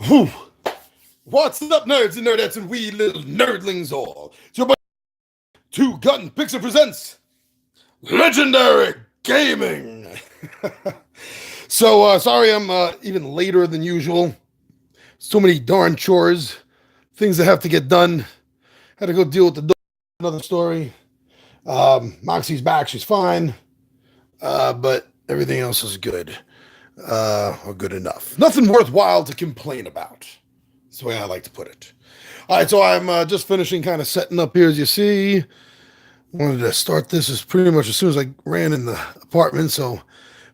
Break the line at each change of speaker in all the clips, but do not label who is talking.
Whew. What's up, nerds and nerdettes and wee little nerdlings all? It's your boy, Two Gun Pixie presents Legendary Gaming. Sorry I'm even later than usual. So many darn chores, things that have to get done. Had to go deal with the dog. Another story. Moxie's back, she's fine. But everything else is good. Or good enough. Nothing worthwhile to complain about. That's the way I like to put it. All right, so I'm just finishing kind of setting up here, as you see. Wanted to start this as pretty much as soon as I ran in the apartment, so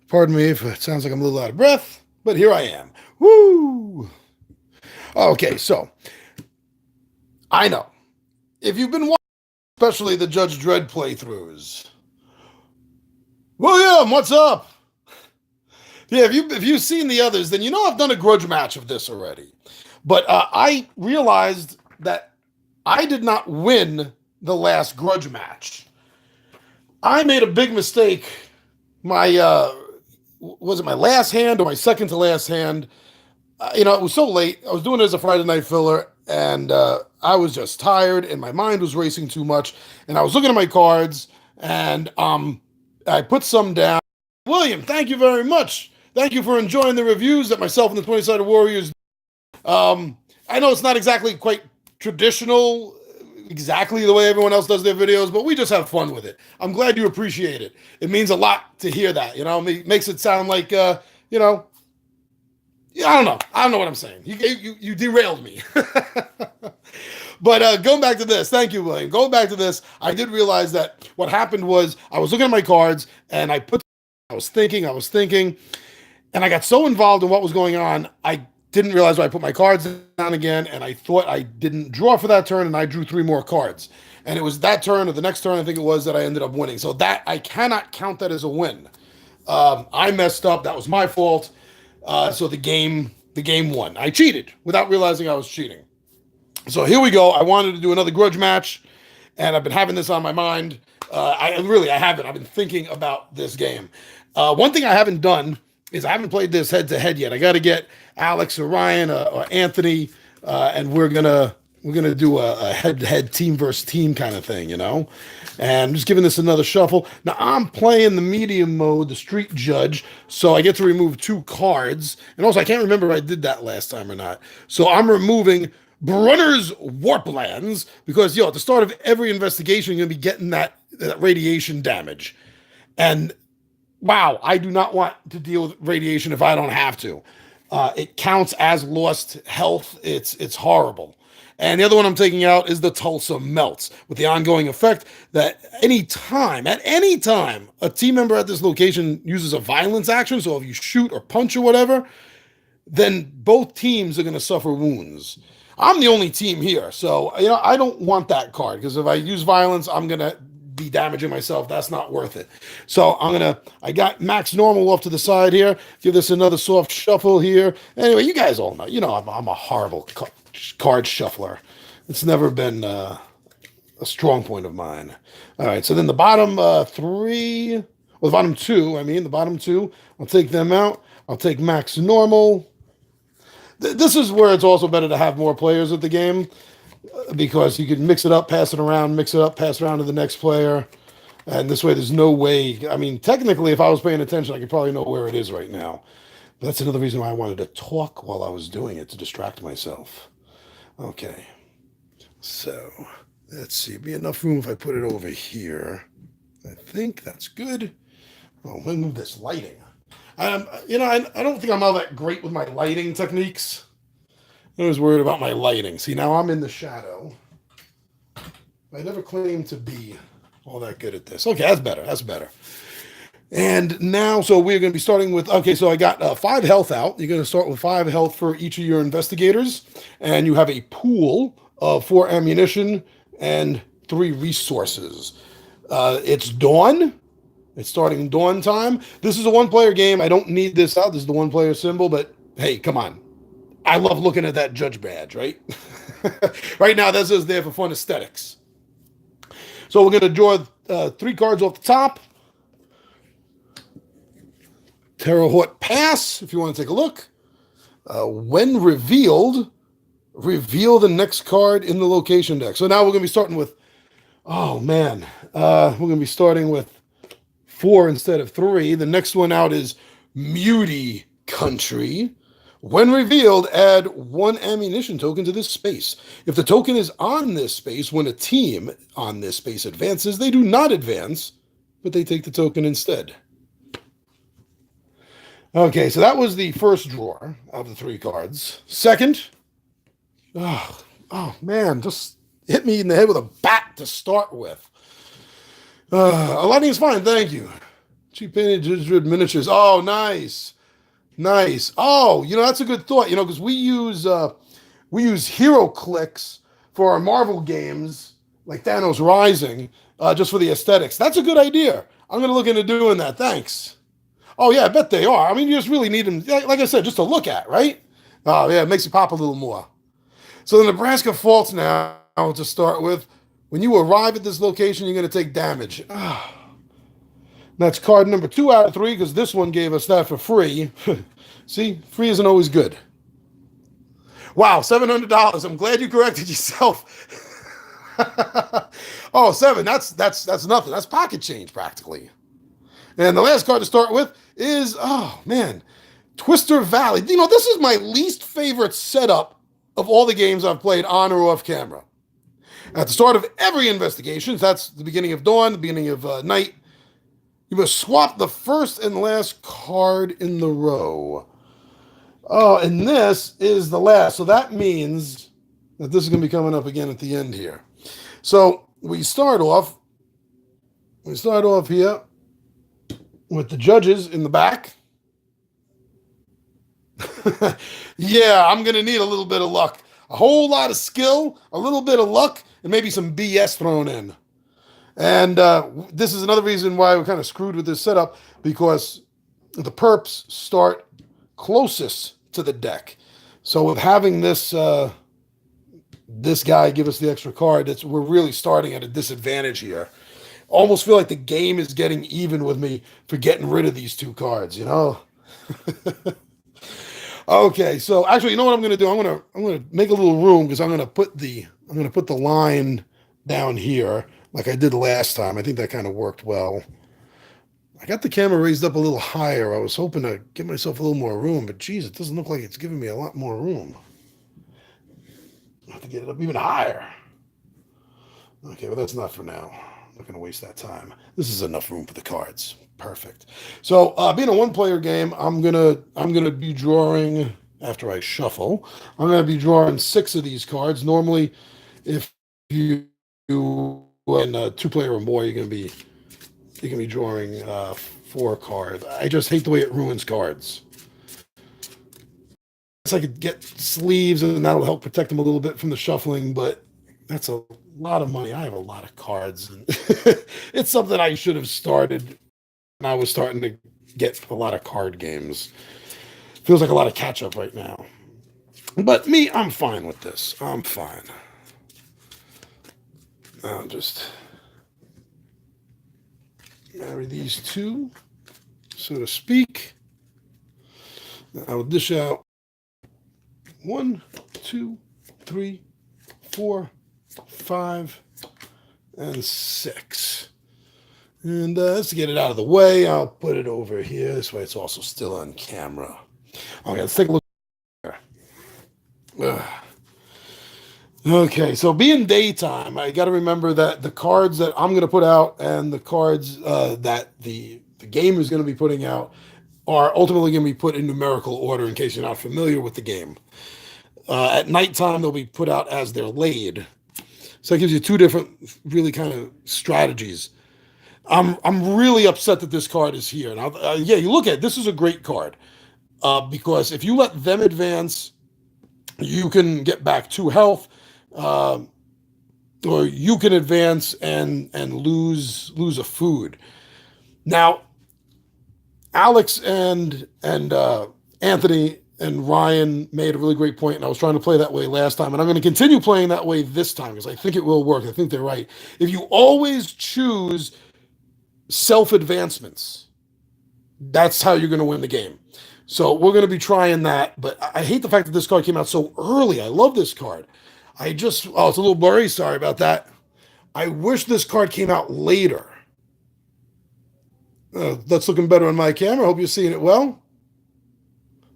pardon me if it sounds like I'm a little out of breath, but here I am. Woo! Okay, so I know. If you've been watching, especially the Judge Dredd playthroughs, William, what's up? Yeah, if you've seen the others, then you know I've done a grudge match of this already. But I realized that I did not win the last grudge match. I made a big mistake. Was it my last hand or my second to last hand? It was so late. I was doing it as a Friday night filler, and I was just tired, and my mind was racing too much. And I was looking at my cards, and I put some down. William, thank you very much. Thank you for enjoying the reviews that myself and the 20-Sided Warriors. I know it's not exactly quite traditional, exactly the way everyone else does their videos, but we just have fun with it. I'm glad you appreciate it. It means a lot to hear that. It makes it sound like, I don't know. I don't know what I'm saying. You derailed me. But going back to this, thank you, William. Going back to this, I did realize that what happened was I was looking at my cards and I was thinking, and I got so involved in what was going on, I didn't realize why I put my cards down again, and I thought I didn't draw for that turn, and I drew 3 more cards. And it was that turn or the next turn, I think it was, that I ended up winning. So that I cannot count that as a win. I messed up. That was my fault. So the game won. I cheated without realizing I was cheating. So here we go. I wanted to do another grudge match, and I've been having this on my mind. I haven't. I've been thinking about this game. One thing I haven't done is I haven't played this head-to-head yet. I got to get Alex or Ryan or Anthony, and we're gonna do a head-to-head team versus team kind of thing, And I'm just giving this another shuffle. Now I'm playing the medium mode, the Street Judge, so I get to remove 2 cards, and also I can't remember if I did that last time or not. So I'm removing Brunner's Warplands because at the start of every investigation, you're gonna be getting that radiation damage, and wow, I do not want to deal with radiation if I don't have to. It counts as lost health. It's horrible. And the other one I'm taking out is the Tulsa Melts, with the ongoing effect that at any time, a team member at this location uses a violence action, so if you shoot or punch or whatever, then both teams are going to suffer wounds. I'm the only team here, so I don't want that card, because if I use violence, I'm going to be damaging myself. That's not worth it. So I got max normal off to the side here. Give this another soft shuffle here. Anyway, you guys all know, I'm a horrible card shuffler. It's never been a strong point of mine. All right, so then the bottom the bottom two, I'll take them out. I'll take max normal. This is where it's also better to have more players at the game, because you can mix it up, pass it around, pass it around to the next player. And this way there's no way. I mean, technically, if I was paying attention, I could probably know where it is right now. But that's another reason why I wanted to talk while I was doing it, to distract myself. Okay. So, let's see. Be enough room if I put it over here. I think that's good. Oh, let me move this lighting. I don't think I'm all that great with my lighting techniques. I was worried about my lighting. See, now I'm in the shadow. I never claimed to be all that good at this. Okay, that's better. And now, so we're going to be starting with, so I got 5 health out. You're going to start with 5 health for each of your investigators. And you have a pool of 4 ammunition and 3 resources. It's dawn. It's starting dawn time. This is a 1-player game. I don't need this out. This is the 1-player symbol, but hey, come on. I love looking at that judge badge, right? Right now, this is there for fun aesthetics. So we're going to draw 3 cards off the top. Terre Haute Pass, if you want to take a look. When revealed, reveal the next card in the location deck. So now we're going to be starting with, oh man, we're going to be starting with 4 instead of 3. The next one out is Muty Country. When revealed, add 1 ammunition token to this space. If the token is on this space, when a team on this space advances, they do not advance, but they take the token instead. Okay, so that was the first drawer of the 3 cards. Second, oh man, just hit me in the head with a bat to start with. Lightning's fine, thank you. Cheap painted Dredd miniatures. Oh, nice. Nice. Oh, that's a good thought, because we use hero clicks for our Marvel games, like Thanos Rising, just for the aesthetics. That's a good idea. I'm going to look into doing that. Thanks. Oh, yeah, I bet they are. I mean, you just really need them, like I said, just to look at, right? Oh, yeah, it makes you pop a little more. So the Nebraska faults now, to start with. When you arrive at this location, you're going to take damage. That's card number 2 out of 3, because this one gave us that for free. See, free isn't always good. Wow, $700. I'm glad you corrected yourself. Oh, 7. That's nothing. That's pocket change practically. And the last card to start with is, oh man, Twister Valley. This is my least favorite setup of all the games I've played on or off camera. At the start of every investigation, that's the beginning of dawn, the beginning of night, you must swap the first and last card in the row. Oh, and this is the last. So that means that this is going to be coming up again at the end here. So we start off here with the judges in the back. Yeah, I'm going to need a little bit of luck. A whole lot of skill, a little bit of luck, and maybe some BS thrown in. And this is another reason why we're kind of screwed with this setup, because the perps start closest to the deck. So with having this this guy give us the extra card, we're really starting at a disadvantage here. Almost feel like the game is getting even with me for getting rid of these 2 cards, Okay, so actually, you know what I'm going to do? I'm going to make a little room, because I'm going to put the line down here like I did last time. I think that kind of worked well. I got the camera raised up a little higher. I was hoping to give myself a little more room, but geez, it doesn't look like it's giving me a lot more room. I have to get it up even higher. Okay, well, that's not for now. I'm not going to waste that time. This is enough room for the cards. Perfect. So, being a 1-player game, I'm gonna be drawing, after I shuffle, I'm gonna be drawing 6 of these cards. Normally, if you in a 2-player or more, you're gonna be drawing 4 cards. I just hate the way it ruins cards. I could get sleeves, and that'll help protect them a little bit from the shuffling, but that's a lot of money. I have a lot of cards, and it's something I should have started. And I was starting to get a lot of card games. Feels like a lot of catch up right now. But me, I'm fine with this. I'm fine. I'll just marry these 2, so to speak. I will dish out 1, 2, 3, 4, 5, and 6. And let's get it out of the way. I'll put it over here. This way it's also still on camera. Okay, let's take a look here. Okay, so being daytime, I got to remember that the cards that I'm going to put out and the cards that the game is going to be putting out are ultimately going to be put in numerical order, in case you're not familiar with the game. At nighttime, they'll be put out as they're laid. So it gives you 2 different really kind of strategies. I'm really upset that this card is here. Now, yeah, you look at it, this is a great card, because if you let them advance, you can get back 2 health, or you can advance and lose a food. Now, Alex and Anthony and Ryan made a really great point, and I was trying to play that way last time, and I'm going to continue playing that way this time, because I think it will work. I think they're right. If you always choose self-advancements, that's how you're going to win the game. So we're going to be trying that. But I hate the fact that this card came out so early. I love this card. Oh, it's a little blurry. Sorry about that. I wish this card came out later. That's looking better on my camera. I hope you're seeing it well.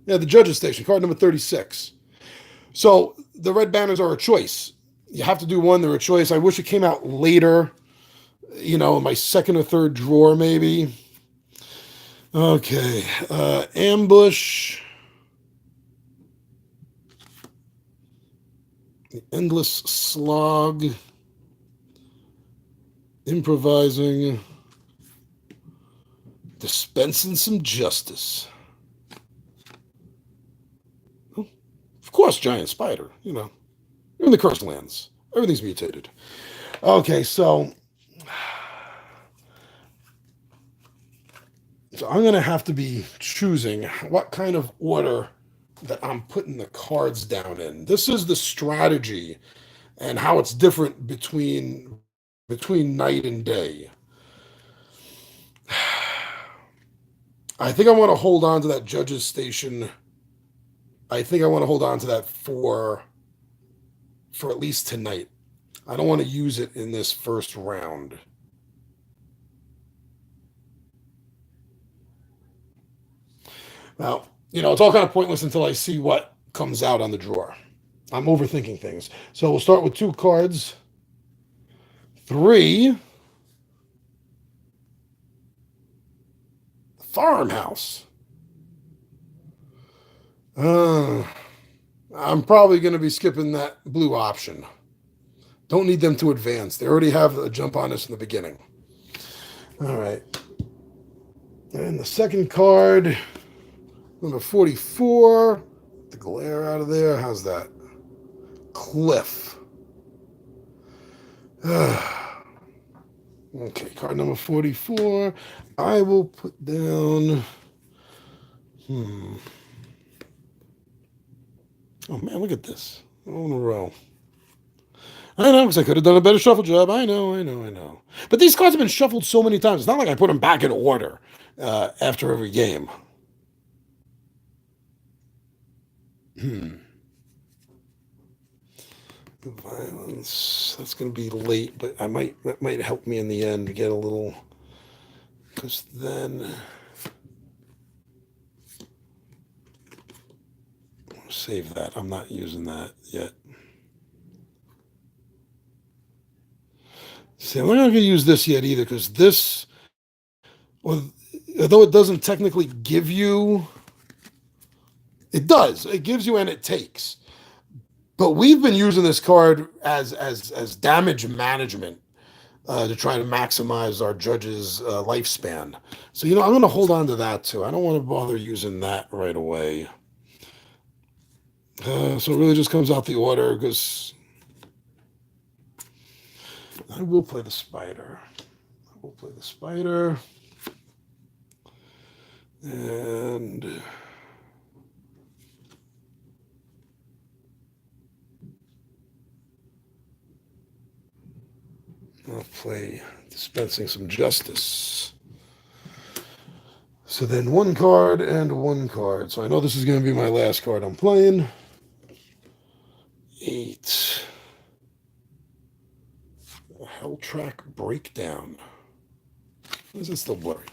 Yeah, the Judges Station, card number 36. So the red banners are a choice. You have to do one. They're a choice. I wish it came out later, in my second or third drawer, maybe. Okay. Ambush. The Endless Slog. Improvising. Dispensing some justice. Of course, Giant Spider, You're in the Cursed Lands. Everything's mutated. Okay, so I'm going to have to be choosing what kind of order that I'm putting the cards down in. This is the strategy and how it's different between night and day. I think I want to hold on to that Judges Station. I think I want to hold on to that for at least tonight. I don't want to use it in this first round. Now, it's all kind of pointless until I see what comes out on the drawer. I'm overthinking things. So we'll start with 2 cards. 3. Farmhouse. I'm probably going to be skipping that blue option. Don't need them to advance. They already have a jump on us in the beginning. All right. And the second card, number 44. The glare out of there. How's that? Cliff. Okay, card number 44. I will put down... Oh, man, look at this. All in a row. I know, because I could have done a better shuffle job. I know. But these cards have been shuffled so many times. It's not like I put them back in order after every game. Violence. That's going to be late, but that might help me in the end to get a little... Because then... Save that. I'm not using that yet. See, I'm not going to use this yet either, because this, although it doesn't technically give you, it does. It gives you and it takes. But we've been using this card as damage management to try to maximize our judge's lifespan. So, I'm going to hold on to that too. I don't want to bother using that right away. So it really just comes out the order, because I will play the spider. And I'll play Dispensing Some Justice. So then 1 card and 1 card. So I know this is going to be my last card I'm playing. 8. Hell Track Breakdown. Why is it still blurry?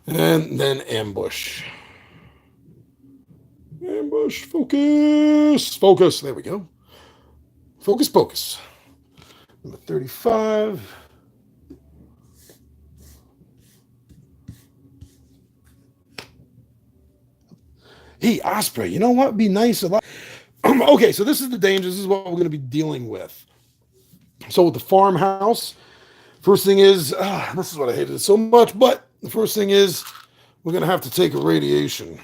And then Ambush. Ambush, focus. There we go. Focus. Number 35. Hey, Osprey, you know what would be nice? Okay, so this is the danger. This is what we're going to be dealing with. So with the farmhouse, first thing is, this is what I hated so much, but the first thing is we're going to have to take a radiation.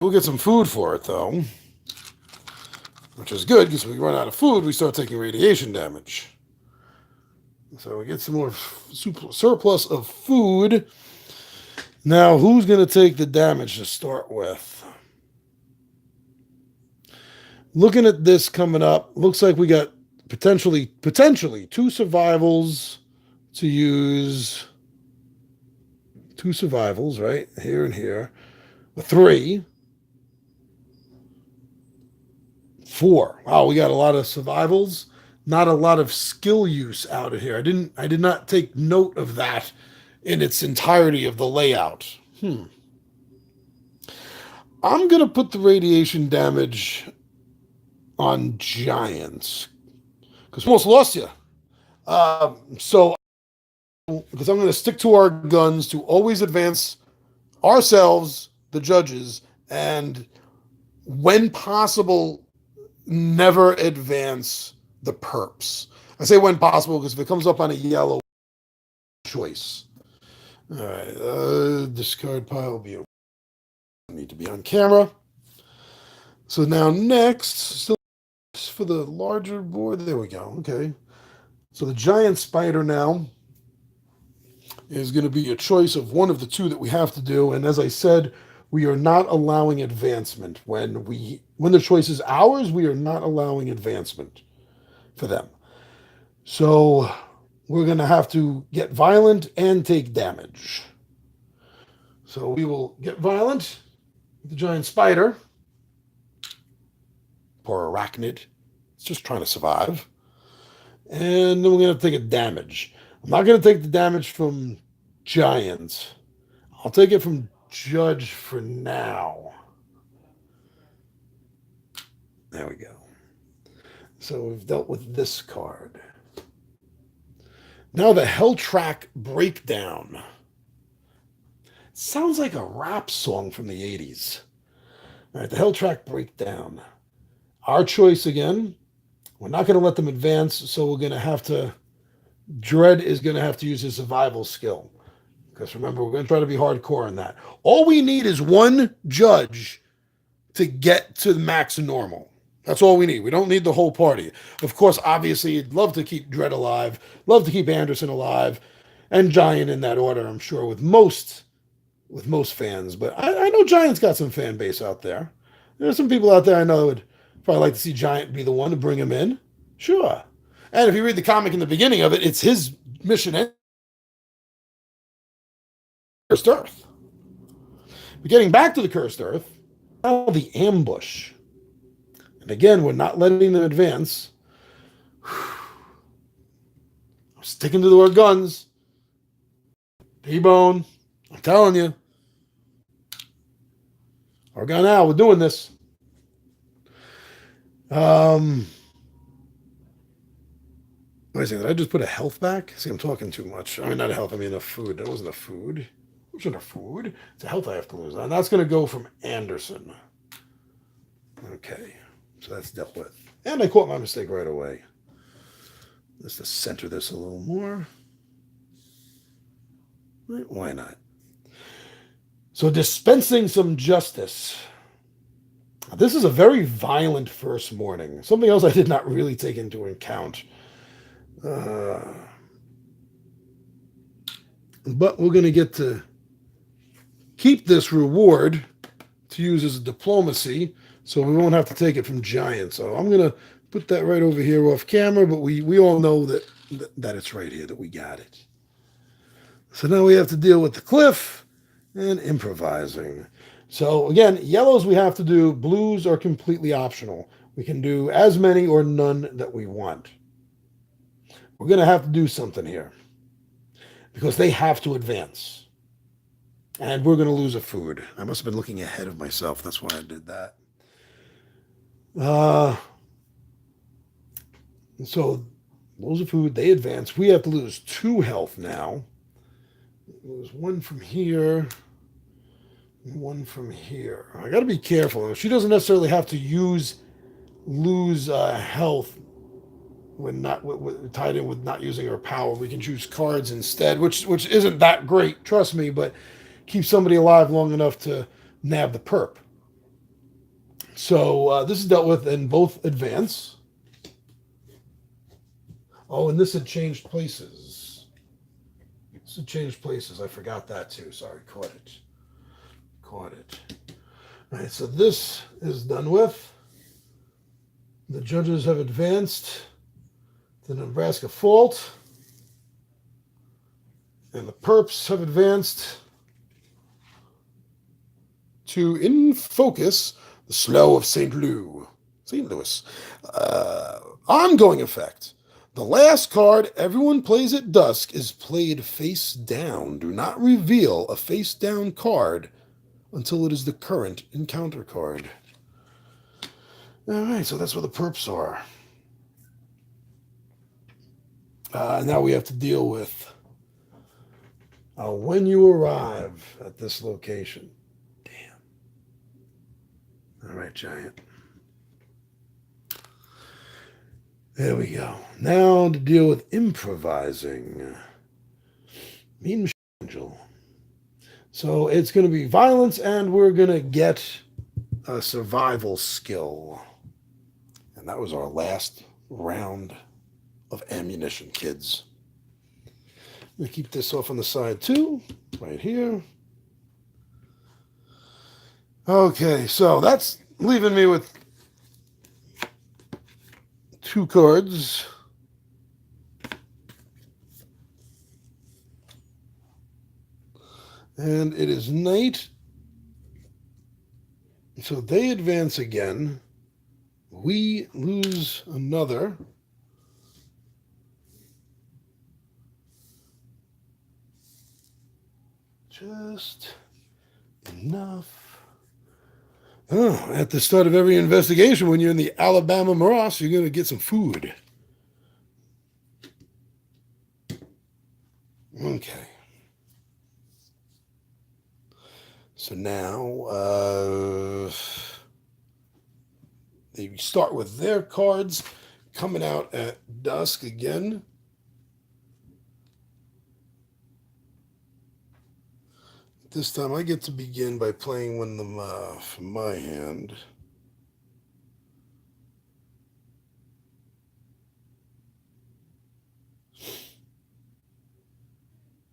We'll get some food for it, though, which is good, because if we run out of food, we start taking radiation damage. So we get some more surplus of food. Now, who's going to take the damage to start with? Looking at this coming up, looks like we got potentially two survivals to use. Two survivals, right? Here and here. Three. Four. Wow, we got a lot of survivals. Not a lot of skill use out of here. I did not take note of that in its entirety of the layout. I'm gonna put the radiation damage on giants because we almost lost you. So because I'm gonna stick to our guns to always advance ourselves, the judges, and when possible, never advance the perps. I say when possible because if it comes up on a yellow choice. All right, discard pile view. Need to be on camera. So now next, still for the larger board. There we go. Okay. So the giant spider now is going to be a choice of one of the two that we have to do. And as I said, we are not allowing advancement. When the choice is ours, we are not allowing advancement for them. So we're going to have to get violent and take damage. So we will get violent with the giant spider. Poor arachnid. It's just trying to survive. And then we're going to take a damage. I'm not going to take the damage from giants. I'll take it from judge for now. There we go. So we've dealt with this card. Now the Hell Track Breakdown. Sounds like a rap song from the 80s. All right, the Hell Track Breakdown. Our choice again. We're not going to let them advance, so we're going to have to... Dredd is going to have to use his survival skill. Because remember, we're going to try to be hardcore in that. All we need is one judge to get to the max normal. That's all we need. We don't need the whole party. Of course, obviously, you'd love to keep Dredd alive, love to keep Anderson alive, and Giant in that order, I'm sure, with most fans. But I know Giant's got some fan base out there. There's some people out there I know that would probably like to see Giant be the one to bring him in. Sure. And if you read the comic in the beginning of it, it's his mission in Cursed Earth. But getting back to the Cursed Earth, now the ambush. And again, we're not letting them advance. I'm sticking to our guns. T-Bone, I'm telling you. Oregon now, we're doing this. Wait a second, did I just put a health back? See, I'm talking too much. I mean, not a health, I mean enough food. That wasn't a food. It wasn't a food. It's a health I have to lose. And that's going to go from Anderson. Okay, so that's dealt with. And I caught my mistake right away. Let's just center this a little more. Right, why not? So dispensing some justice. This is a very violent first morning. Something else I did not really take into account. But we're going to get to keep this reward to use as a diplomacy, so we won't have to take it from Giant. So I'm going to put that right over here off camera, but we all know that it's right here, that we got it. So now we have to deal with the cliff and improvising. So again, yellows we have to do, blues are completely optional. We can do as many or none that we want. We're going to have to do something here because they have to advance. And we're going to lose a food. I must have been looking ahead of myself. That's why I did that. So lose a food. They advance. We have to lose 2 health now. Lose 1 from here. 1 from here. I got to be careful. She doesn't necessarily have to lose health when not tied in with not using her power. We can choose cards instead, which isn't that great, trust me, but keep somebody alive long enough to nab the perp. So this is dealt with in both advance. Oh, and this had changed places. This had changed places. I forgot that too. Sorry, caught it. All right, so this is done with. The judges have advanced to Nebraska Fault, and the perps have advanced to In Focus, the Slough of St. Louis. St. Louis. Ongoing effect. The last card everyone plays at dusk is played face down. Do not reveal a face down card until it is the current encounter card. All right, so that's where the perps are. Now we have to deal with when you arrive at this location. Damn. All right, Giant. There we go. Now to deal with improvising. Mean Angel. So it's going to be violence, and we're going to get a survival skill. And that was our last round of ammunition, kids. I'm going to keep this off on the side, too, right here. Okay, so that's leaving me with 2 cards. And it is night. So they advance again. We lose another. Just enough. Oh, at the start of every investigation, when you're in the Alabama morass, you're going to get some food. Okay. So now they start with their cards coming out at dusk again. This time I get to begin by playing one of them from my hand.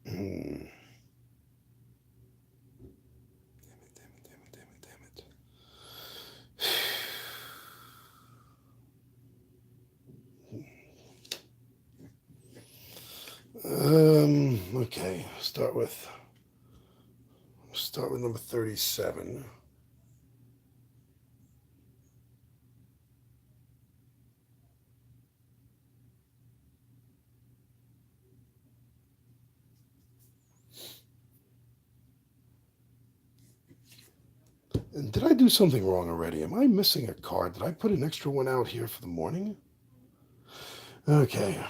Damn it. Okay, start with number 37. And did I do something wrong already? Am I missing a card? Did I put an extra one out here for the morning? Okay.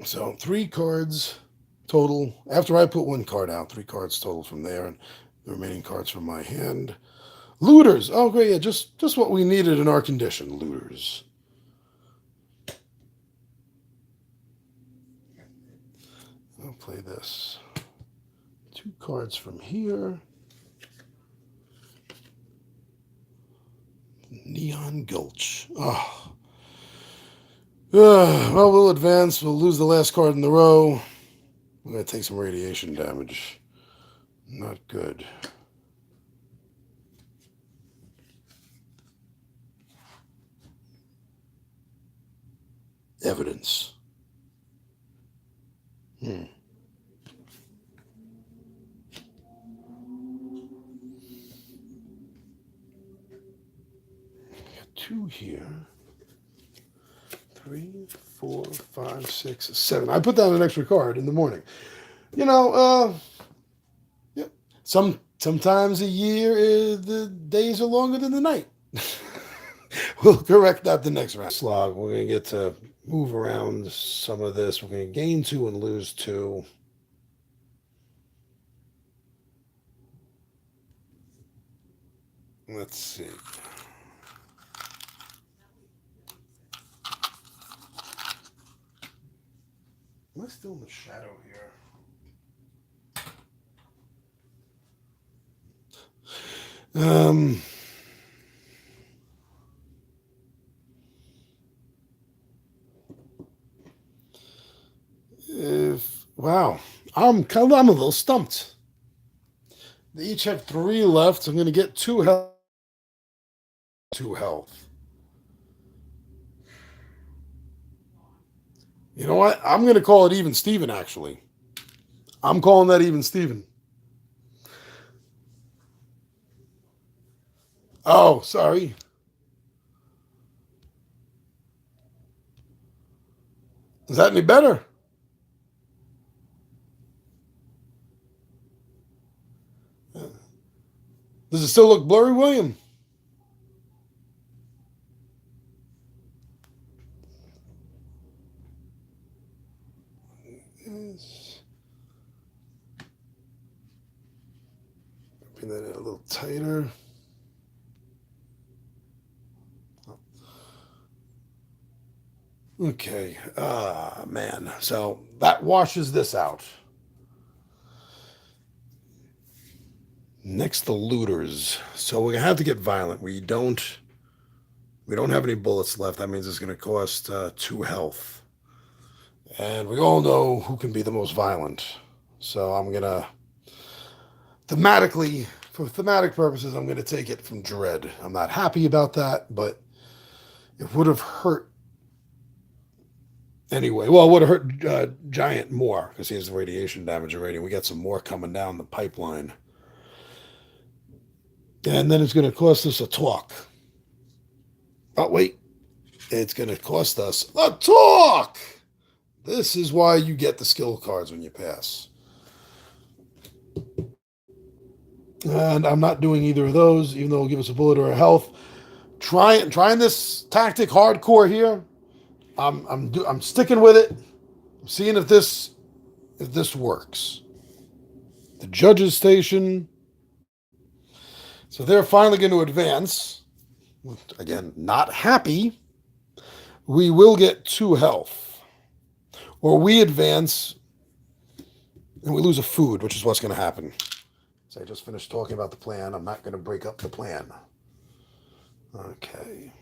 So 3 cards total. After I put 1 card out, 3 cards total from there, and the remaining cards from my hand. Looters. Oh, great. Yeah, just what we needed in our condition. Looters. I'll play this. 2 cards from here. Neon Gulch. Oh. Well, we'll advance. We'll lose the last card in the row. We're going to take some radiation damage. Not good. Evidence. Got 2 here. 3, 4, 5, 6, 7. I put down an extra card in the morning. You know, yeah. Sometimes a year the days are longer than the night. We'll correct that the next round. Slog. We're going to get to move around some of this. We're going to gain 2 and lose 2. Let's see. Am I still in the shadow here? Wow, I'm a little stumped. They each have 3 left. So I'm going to get 2 health. 2 health. You know what? I'm going to call it even Steven, actually. I'm calling that even Steven. Oh, sorry. Is that any better? Does it still look blurry, William? Bring that in a little tighter. Okay. Ah, man. So that washes this out. Next, the looters. So we're gonna have to get violent. We don't have any bullets left. That means it's gonna cost 2 health. And we all know who can be the most violent. So I'm gonna thematically, for thematic purposes, I'm gonna take it from Dredd. I'm not happy about that, but it would have hurt anyway. Well, it would have hurt Giant more because he has the radiation damage already. We got some more coming down the pipeline. And then it's going to cost us a talk. Oh, wait. It's going to cost us a talk. This is why you get the skill cards when you pass. And I'm not doing either of those, even though it'll give us a bullet or a health. Trying this tactic hardcore here. I'm sticking with it. I'm seeing if this works. The judges station. So they're finally going to advance. Again, not happy. We will get 2 health. Or we advance and we lose a food, which is what's going to happen. So I just finished talking about the plan. I'm not going to break up the plan. Okay.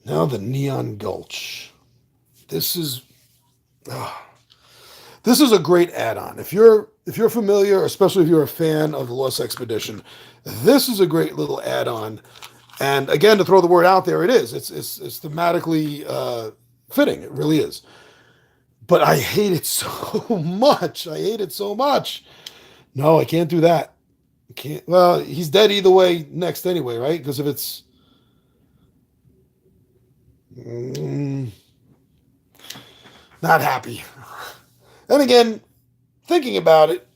Now the Neon Gulch. This is a great add-on. If you're familiar, especially if you're a fan of the Lost Expedition, this is a great little add-on. And again, to throw the word out there, it is. It's thematically fitting. It really is. But I hate it so much. I hate it so much. No, I can't do that. I can't. Well, he's dead either way next anyway, right? Because if it's not happy. And again, thinking about it,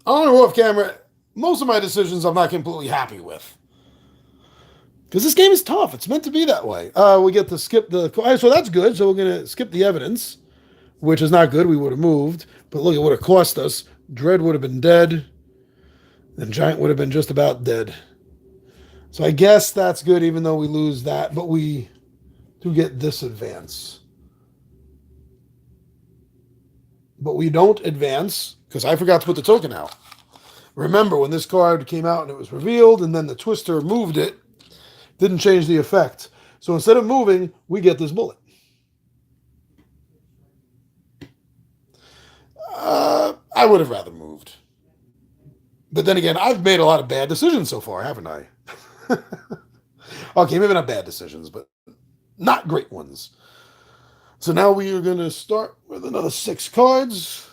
on or off camera, most of my decisions I'm not completely happy with. Because this game is tough. It's meant to be that way. We get to skip the... So that's good. So we're going to skip the evidence, which is not good. We would have moved. But look, it would have cost us. Dredd would have been dead. And Giant would have been just about dead. So I guess that's good, even though we lose that. But we do get this advance. But we don't advance because I forgot to put the token out. Remember, when this card came out and it was revealed, and then the twister moved it, didn't change the effect. So instead of moving, we get this bullet. I would have rather moved. But then again, I've made a lot of bad decisions so far, haven't I? Okay, maybe not bad decisions, but not great ones. So now we are going to start with another 6 cards.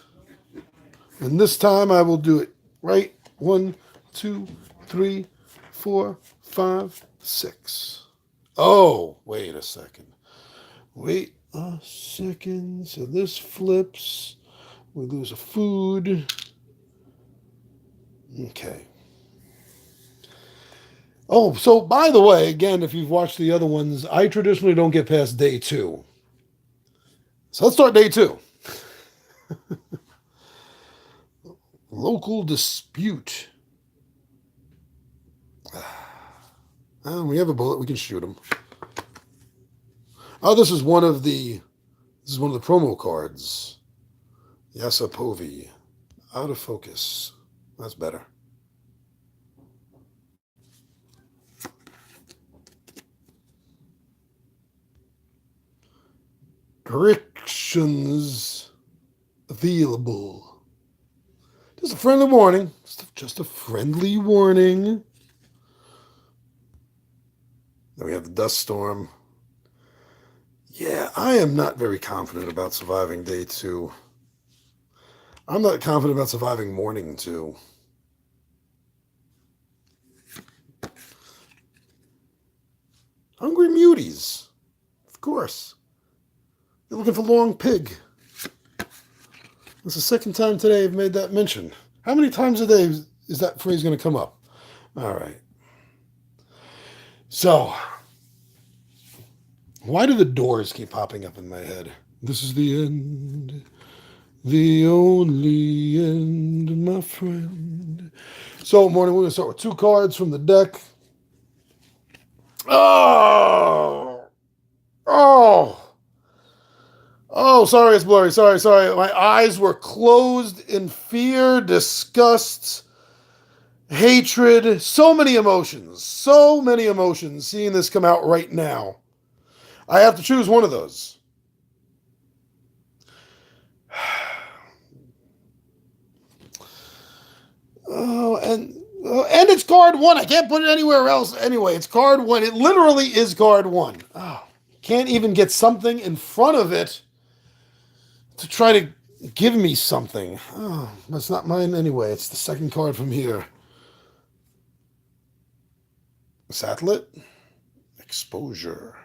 And this time I will do it right. 1, 2, 3, 4, 5, 6. Oh, wait a second. Wait a second. So this flips. We lose a food. Okay. Oh, so by the way, again, if you've watched the other ones, I traditionally don't get past day 2. So let's start day 2. Local dispute. We have a bullet. We can shoot him. Oh, this is one of the promo cards. Yasapovi. Out of focus. That's better. Corrections available. Just a friendly warning. Just a friendly warning. Then we have the dust storm. Yeah, I am not very confident about surviving day 2. I'm not confident about surviving morning 2. Hungry muties. Of course. They're looking for long pig. It's the second time today I've made that mention. How many times a day is that phrase going to come up? All right. So, why do the Doors keep popping up in my head? This is the end. The only end, my friend. So, morning, we're going to start with 2 cards from the deck. Oh! Oh! Oh, sorry, it's blurry. Sorry. My eyes were closed in fear, disgust, hatred. So many emotions. Seeing this come out right now. I have to choose one of those. Oh, and it's card 1. I can't put it anywhere else. Anyway, it's card 1. It literally is card 1. Oh, can't even get something in front of it to try to give me something. Oh, that's not mine anyway. It's the second card from here. Satellite. Exposure.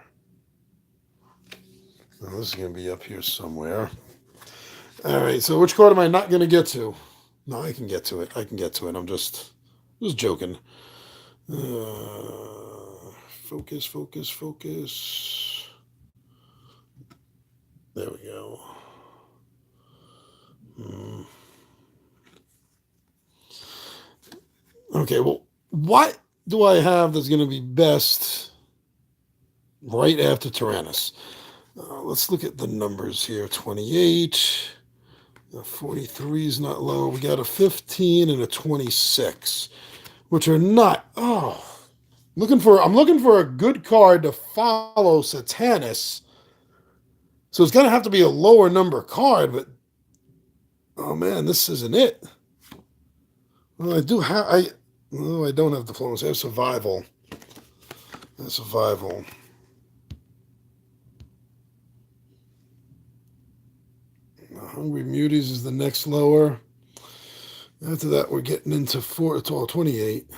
Now, this is going to be up here somewhere. All right, so which card am I not going to get to? No, I can get to it. I'm just joking. Focus. There we go. Okay, well, what do I have that's going to be best right after Tyrannus? Let's look at the numbers here. 28, 43 is not low. We got a 15 and a 26, which are not. Oh, I'm looking for a good card to follow Satanus. So it's going to have to be a lower number card, but oh man, this isn't it. Well, I don't have diplomacy. I have survival. Hungry Muties is the next lower. After that, we're getting into 28.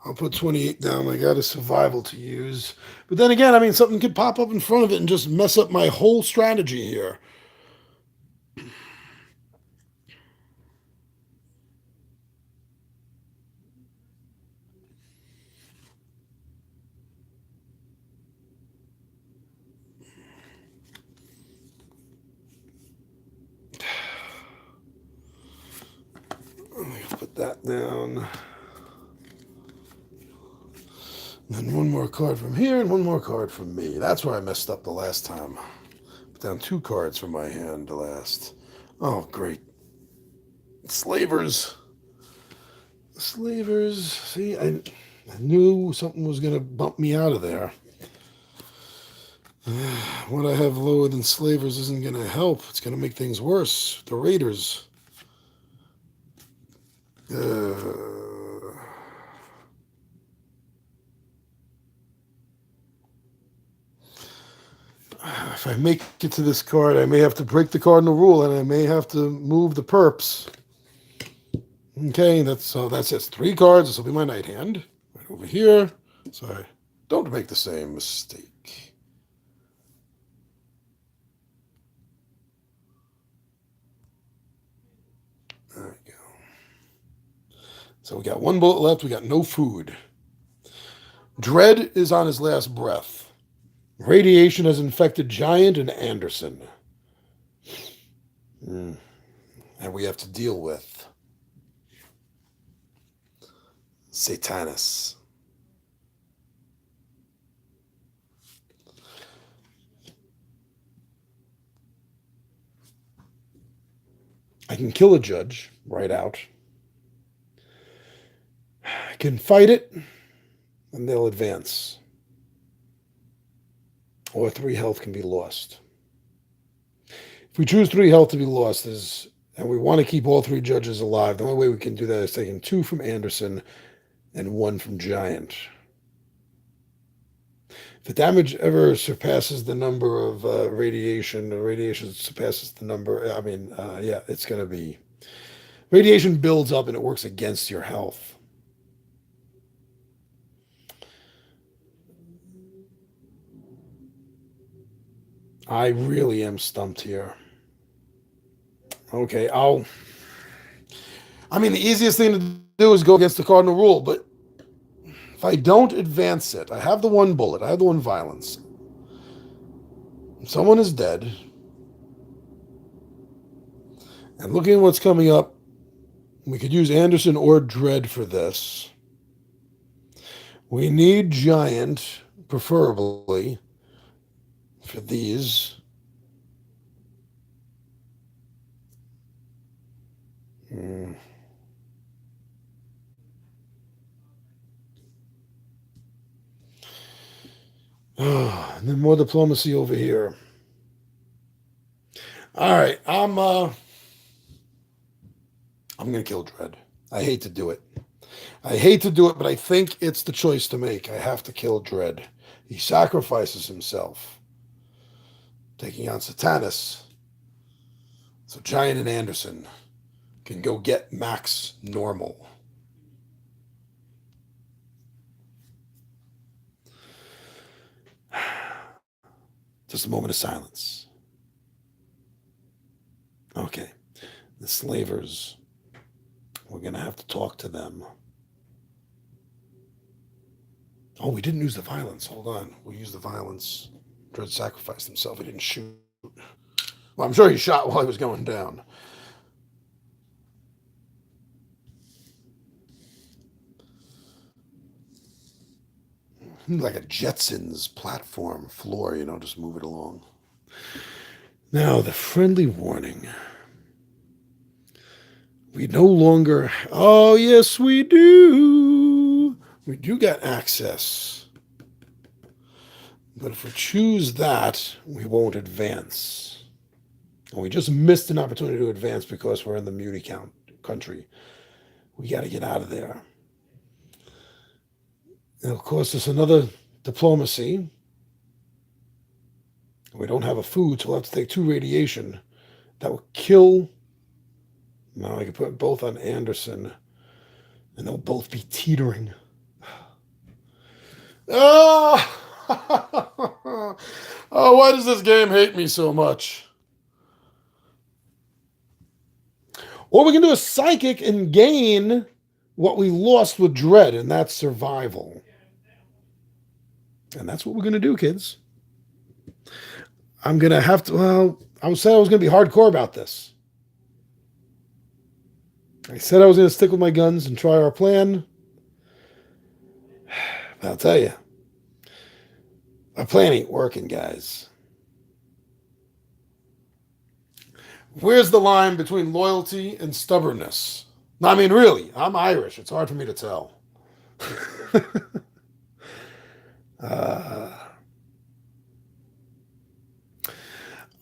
I'll put 28 down. I got a survival to use. But then again, I mean, something could pop up in front of it and just mess up my whole strategy here. I'm going to put that down. And then one more card from here and one more card from me. That's where I messed up the last time. Put down 2 cards from my hand the last. Oh, great. Slavers. See, I knew something was going to bump me out of there. What I have lower than Slavers isn't going to help. It's going to make things worse. The Raiders. If I make it to this card, I may have to break the cardinal rule, and I may have to move the perps. Okay, that's it. 3 cards. This will be my night hand. Right over here. So I don't make the same mistake. There we go. So we got 1 bullet left. We got no food. Dredd is on his last breath. Radiation has infected Giant and Anderson. And we have to deal with Satanus. I can kill a judge right out. I can fight it, and they'll advance. Or 3 health can be lost. If we choose 3 health to be lost, there's And we want to keep all three judges alive. The only way we can do that is taking two from Anderson and one from Giant. If the damage ever surpasses the number of radiation, the radiation surpasses the number, yeah, it's going to be. Radiation builds up and it works against your health. I really am stumped here. Okay, the easiest thing to do is go against the cardinal rule, but if I don't advance it, I have the one bullet, I have the one violence. Someone is dead. And looking at what's coming up, we could use Anderson or Dredd for this. We need Giant, preferably, for these. And then more diplomacy over here. All right, I'm gonna kill Dredd. I hate to do it. But I think it's the choice to make. I have to kill Dredd. He sacrifices himself, taking on Satanus. So Giant and Anderson can go get Max normal. Just a moment of silence. Okay. The slavers. We're going to have to talk to them. Oh, we didn't use the violence. Hold on. We used the violence. Dredd sacrificed himself. He didn't shoot. Well, I'm sure he shot while he was going down. Like a Jetsons platform floor, just move it along. Now, the friendly warning. We no longer... Oh, yes, we do. We do got access. But if we choose that, we won't advance. And we just missed an opportunity to advance because we're in the Muti country. We got to get out of there. It'll cost us another diplomacy. We don't have a food, so we'll have to take 2 radiation. That will kill... Now I can put both on Anderson, and they'll both be teetering. Oh! Oh, why does this game hate me so much? Or we can do a psychic and gain what we lost with Dredd, and that's survival. And that's what we're going to do, kids. I'm going to have to, I said I was going to be hardcore about this. I said I was going to stick with my guns and try our plan. But I'll tell you, our plan ain't working, guys. Where's the line between loyalty and stubbornness? Really, I'm Irish. It's hard for me to tell.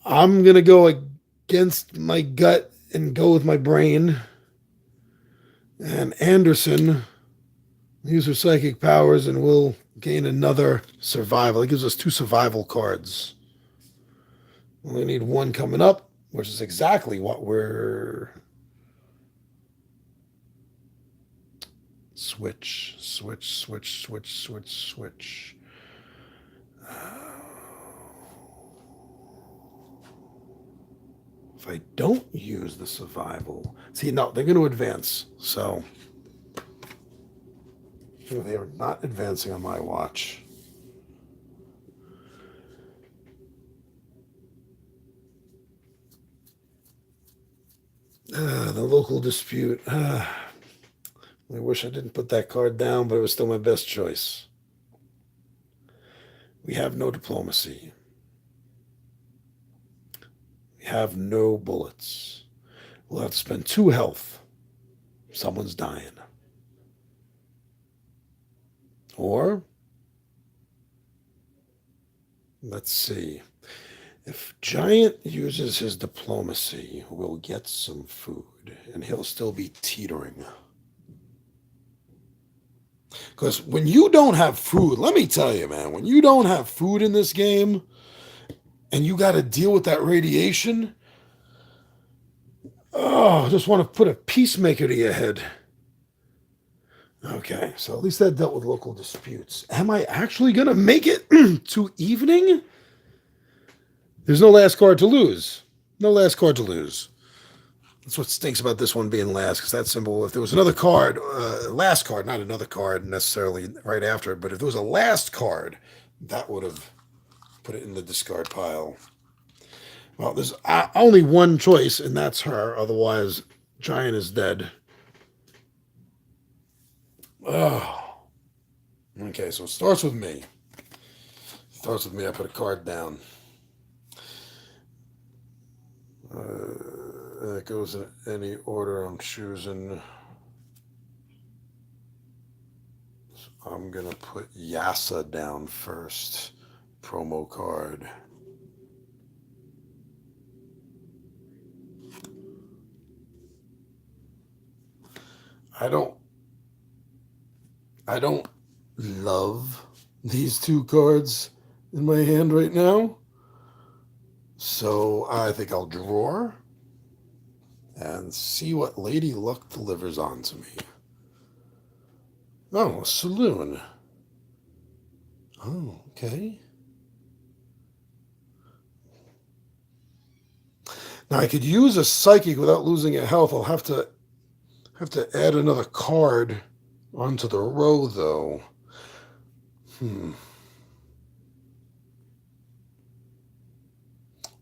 I'm going to go against my gut and go with my brain. And Anderson use her psychic powers and we'll gain another survival. It gives us 2 survival cards. We only need 1 coming up, which is exactly what we're... Switch. If I don't use the survival... See, no, they're going to advance. So, they are not advancing on my watch. The local dispute. I wish I didn't put that card down, but it was still my best choice. We have no diplomacy. We have no bullets. We'll have to spend 2 health. Someone's dying. Or, let's see. If Giant uses his diplomacy, we'll get some food, and he'll still be teetering. Because when you don't have food, let me tell you, man, when you don't have food in this game and you got to deal with that radiation, oh, I just want to put a peacemaker to your head. Okay, so at least that dealt with local disputes. Am I actually going to make it to evening? There's no last card to lose. No last card to lose. That's what stinks about this one being last, because that symbol, if there was another card, last card, not another card necessarily right after it, but if there was a last card, that would have put it in the discard pile. Well, there's only one choice, and that's her. Otherwise, Giant is dead. Oh. Okay, so it starts with me. Starts with me. I put a card down. It goes in any order I'm choosing. So I'm going to put Yasa down first. Promo card. I don't love these two cards in my hand right now. So I think I'll draw and see what Lady Luck delivers on to me. Oh, a saloon. Oh, okay. Now I could use a psychic without losing a health. I'll have to add another card onto the row, though.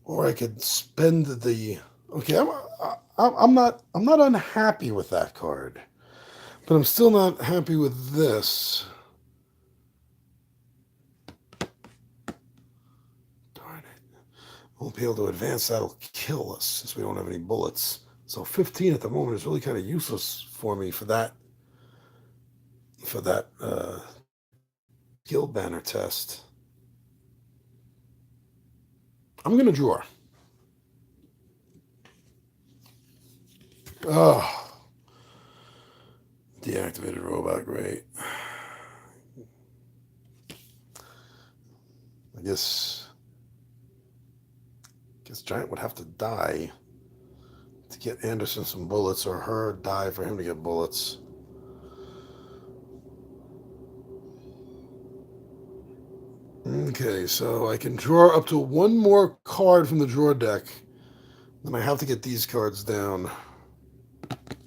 Or I could spend the. Okay, I'm not unhappy with that card, but I'm still not happy with this. Darn it! Won't be able to advance. That'll kill us since we don't have any bullets. So 15 at the moment is really kind of useless for me for that. Guild banner test. I'm gonna draw. Oh, deactivated robot. Great. I guess Giant would have to die to get Anderson some bullets, or her die for him to get bullets. Okay, so I can draw up to one more card from the draw deck. Then I have to get these cards down.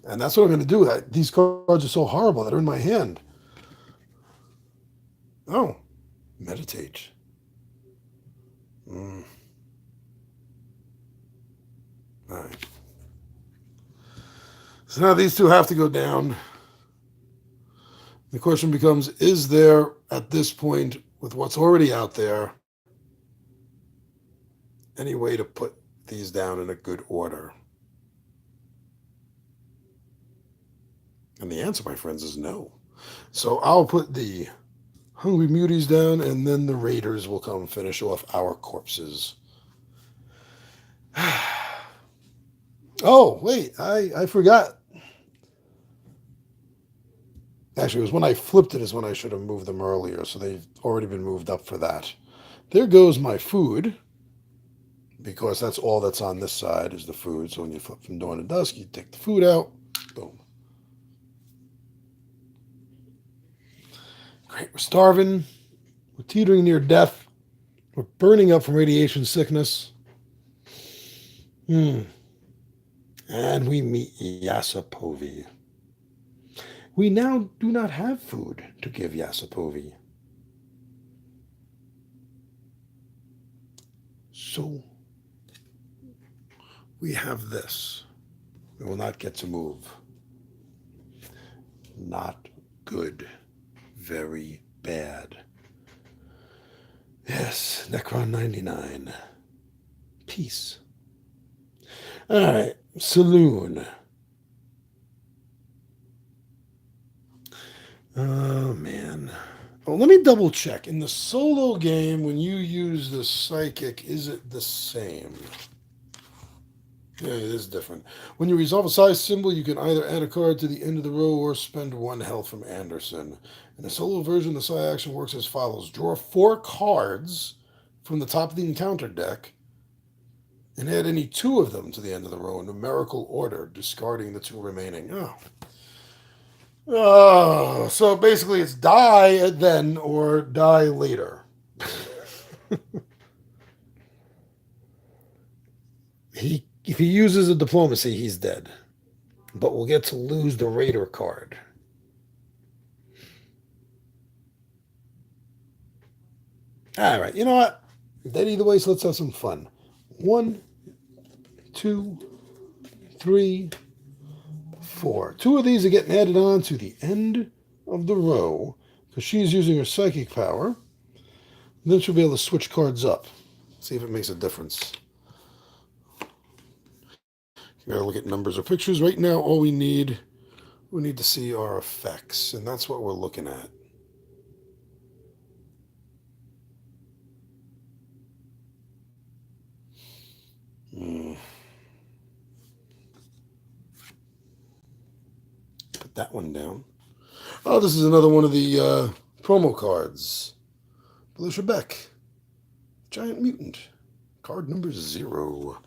And that's what I'm going to do. These cards are so horrible that are in my hand. Oh, meditate. All right. So now these two have to go down. The question becomes, is there, at this point, with what's already out there, any way to put these down in a good order? And the answer, my friends, is no. So I'll put the Hungry Muties down, and then the Raiders will come finish off our corpses. Oh, wait, I forgot. Actually, it was when I flipped it is when I should have moved them earlier, so they've already been moved up for that. There goes my food, because that's all that's on this side is the food. So when you flip from dawn to dusk, you take the food out. Boom. Great, we're starving. We're teetering near death. We're burning up from radiation sickness. And we meet Yasapovi. We now do not have food to give Yasapovi. So we have this. We will not get to move. Not good. Very bad. Yes, Necron 99. Peace. All right, saloon. Oh, man. Oh, let me double check. In the solo game, when you use the psychic, is it the same? Yeah, it is different. When you resolve a size symbol, you can either add a card to the end of the row or spend 1 health from Anderson. In the solo version, the psi action works as follows. Draw 4 cards from the top of the encounter deck and add any 2 of them to the end of the row in numerical order, discarding the 2 remaining. Oh, so basically it's die then or die later. If he uses a diplomacy, he's dead. But we'll get to lose the Raider card. All right, you know what? Dead either way, so let's have some fun. 1, 2, 3, 4. 2 of these are getting added on to the end of the row because she's using her psychic power. And then she'll be able to switch cards up. See if it makes a difference. You gotta look at numbers or pictures. Right now, all we need to see our effects, and that's what we're looking at. Put that one down. Oh, this is another one of the promo cards. Felicia Beck, Giant Mutant, card number 0.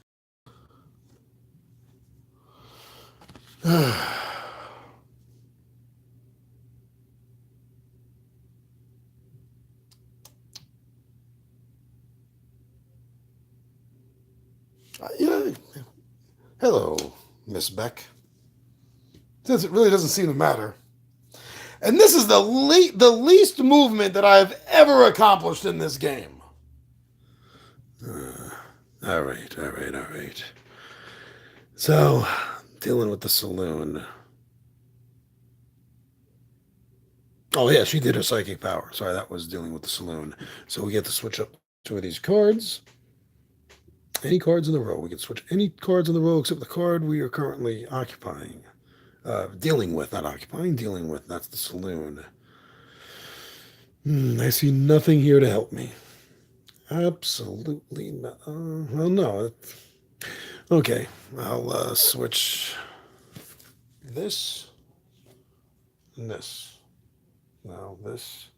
Yeah. Hello, Miss Beck. Since it really doesn't seem to matter. And this is the least movement that I've ever accomplished in this game. All right. So, dealing with the saloon. Oh, yeah, she did her psychic power. Sorry, that was dealing with the saloon. So we get to switch up 2 of these cards. Any cards in the row. We can switch any cards in the row except the card we are currently occupying. Dealing with, not occupying, dealing with. That's the saloon. I see nothing here to help me. Absolutely not. Well, no. Okay, I'll switch this and this. Now this.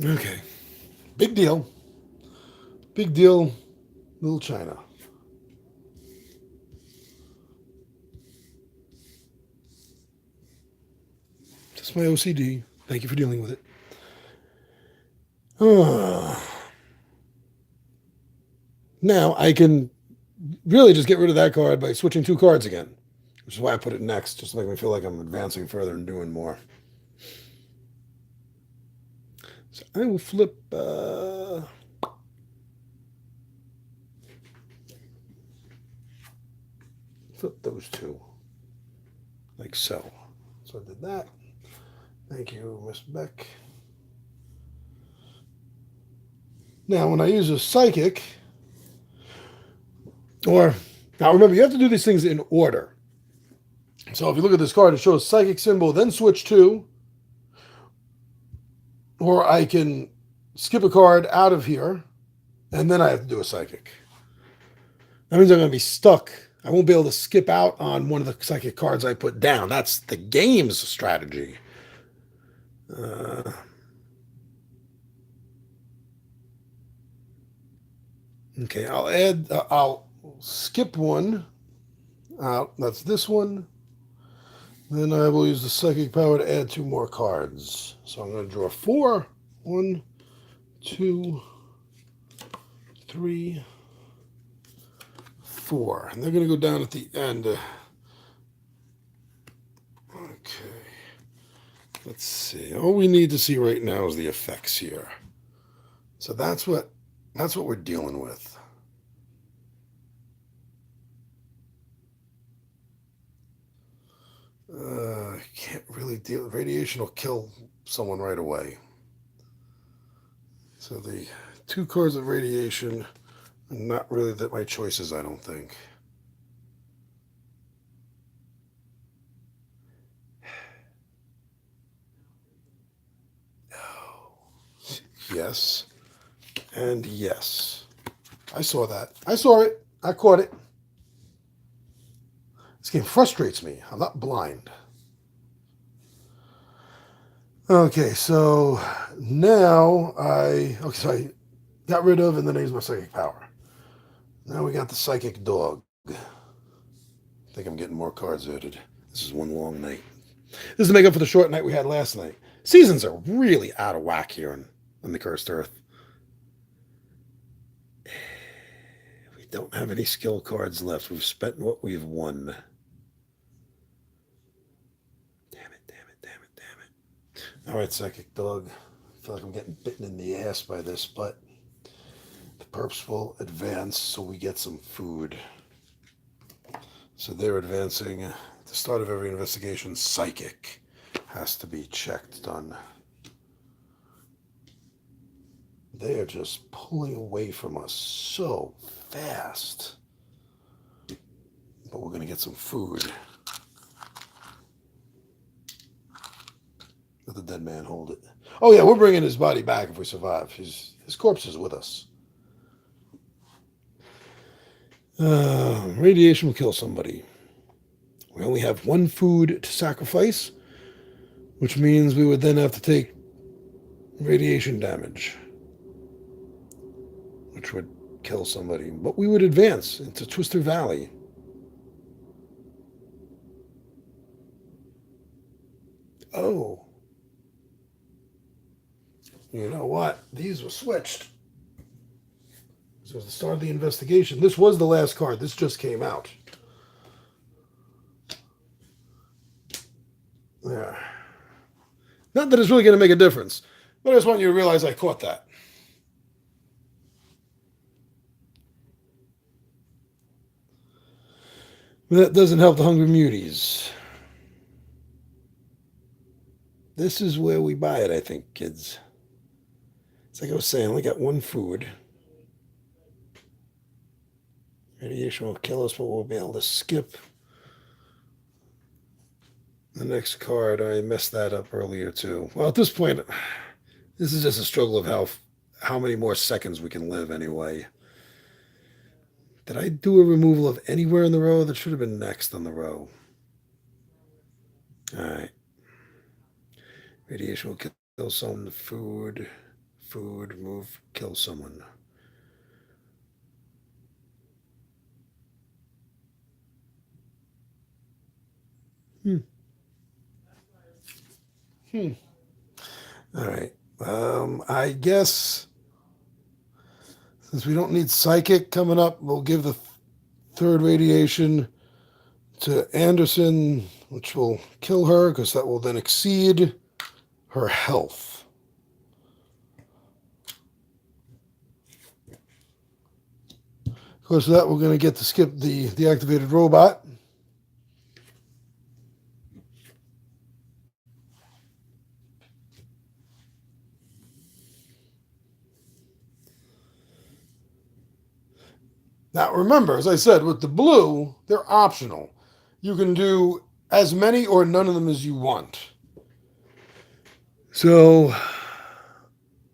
Okay. Big deal. Big deal, little China. Just my OCD. Thank you for dealing with it. Now I can really just get rid of that card by switching 2 cards again, which is why I put it next, just to make me feel like I'm advancing further and doing more. So I will flip those 2, like so. So I did that. Thank you, Miss Beck. Now, when I use a psychic, now remember, you have to do these things in order. So if you look at this card, it shows psychic symbol, then switch 2. Or I can skip a card out of here, and then I have to do a psychic. That means I'm going to be stuck. I won't be able to skip out on one of the psychic cards I put down. That's the game's strategy. Okay, I'll skip one out. That's this one. Then I will use the psychic power to add 2 more cards. So I'm going to draw 4. 1, 2, 3, 4. And they're going to go down at the end. Okay. Let's see. All we need to see right now is the effects here. So that's what we're dealing with. Can't really deal. Radiation will kill someone right away. So the two cards of radiation are not really that my choices, I don't think. Yes. And yes. I saw that. I saw it. I caught it. This game frustrates me. I'm not blind. Okay, so now I got rid of and then I used my psychic power. Now we got the psychic dog. I think I'm getting more cards added. This is one long night. This is to make up for the short night we had last night. Seasons are really out of whack here on the Cursed Earth. We don't have any skill cards left. We've spent what we've won. Damn it. All right, psychic dog. I feel like I'm getting bitten in the ass by this, but the perps will advance so we get some food. So they're advancing. At the start of every investigation, psychic has to be checked, done. They are just pulling away from us so fast. But we're going to get some food. Let the dead man hold it. Oh yeah, we're bringing his body back if we survive. His corpse is with us. Radiation will kill somebody. We only have one food to sacrifice, which means we would then have to take radiation damage, which would kill somebody. But we would advance into Twister Valley. Oh. You know what? These were switched. This was the start of the investigation. This was the last card. This just came out. There. Not that it's really going to make a difference, but I just want you to realize I caught that. But that doesn't help the Hungry Muties. This is where we buy it, I think, kids. It's like I was saying, I only got one food. Radiation will kill us, but we'll be able to skip the next card. I messed that up earlier, too. Well, at this point, this is just a struggle of how many more seconds we can live anyway. Did I do a removal of anywhere in the row? That should have been next on the row. All right. Radiation will kill someone. Food, move, kill someone. All right. I guess since we don't need psychic coming up, we'll give the third radiation to Anderson, which will kill her because that will then exceed her health. Of course, for that we're going to get to skip the activated robot. Now, remember, as I said, with the blue, they're optional. You can do as many or none of them as you want. So,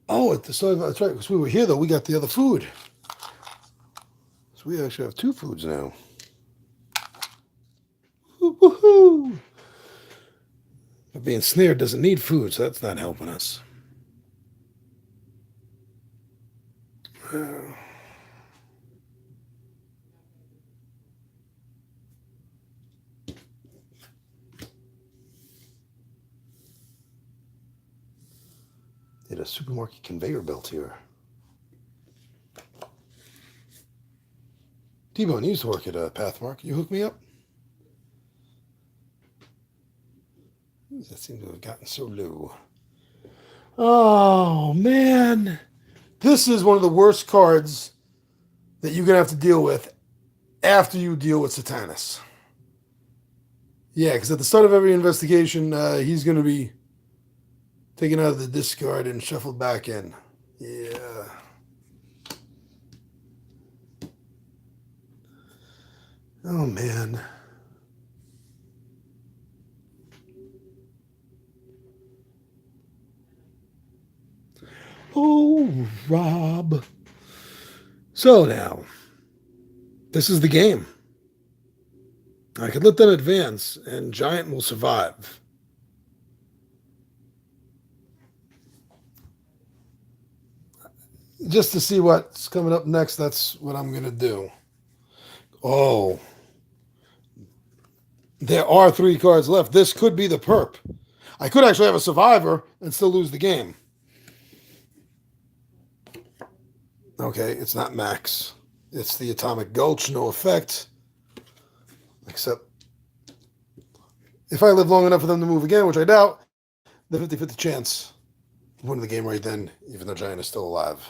that's right, because we were here, though, we got the other food. So we actually have two foods now. Woohoo! But being snared doesn't need food, so that's not helping us. Did a supermarket conveyor belt here. T-Bone used to work at Pathmark. You hook me up? That seems to have gotten so low. Oh, man. This is one of the worst cards that you're going to have to deal with after you deal with Satanus. Yeah, because at the start of every investigation, he's going to be taken out of the discard and shuffled back in. Yeah. Oh, man. Oh, Rob. So now, this is the game. I could let them advance, and Giant will survive. Just to see what's coming up next, that's what I'm going to do. Oh, there are 3 cards left. This could be the perp. I could actually have a survivor and still lose the game. Okay, it's not Max. It's the Atomic Gulch, no effect. Except if I live long enough for them to move again, which I doubt, the 50-50 chance of winning the game right then, even though Giant is still alive.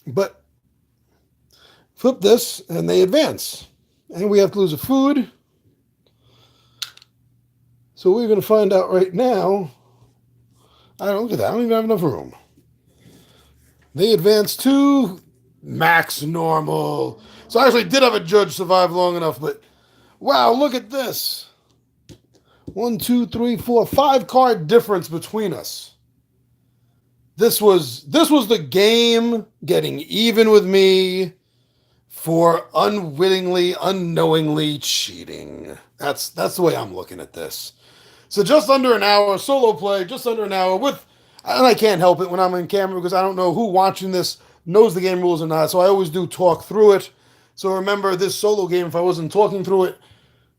But flip this, and they advance. And we have to lose a food. So we're going to find out right now. I don't look at that. I don't even have enough room. They advance to max normal. So I actually did have a judge survive long enough, but wow, look at this. 1, 2, 3, 4, 5 card difference between us. This was the game getting even with me for unwittingly, unknowingly cheating. That's the way I'm looking at this. So just under an hour, solo play, just under an hour with, and I can't help it when I'm in camera because I don't know who watching this knows the game rules or not. So I always do talk through it. So remember this solo game, if I wasn't talking through it,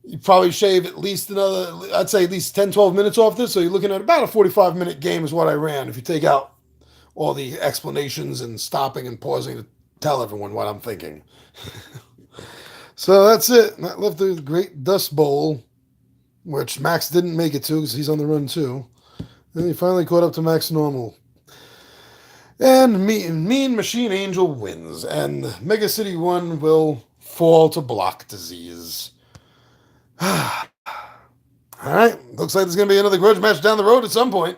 you'd probably shave at least another, I'd say at least 10, 12 minutes off this. So you're looking at about a 45-minute game is what I ran. If you take out all the explanations and stopping and pausing to tell everyone what I'm thinking. So that's it. That left the Great Dust Bowl, which Max didn't make it to because he's on the run too. Then he finally caught up to Max Normal. And Mean Machine Angel wins. And Mega City 1 will fall to block disease. All right. Looks like there's going to be another grudge match down the road at some point.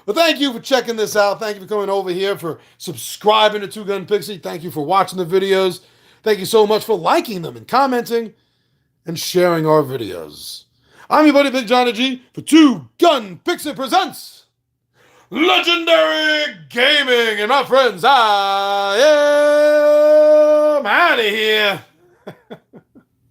But thank you for checking this out. Thank you for coming over here, for subscribing to Two Gun Pixie. Thank you for watching the videos. Thank you so much for liking them and commenting and sharing our videos. I'm your buddy Big Johnny G for Two Gun Pixie presents Legendary Gaming. And my friends, I am out of here.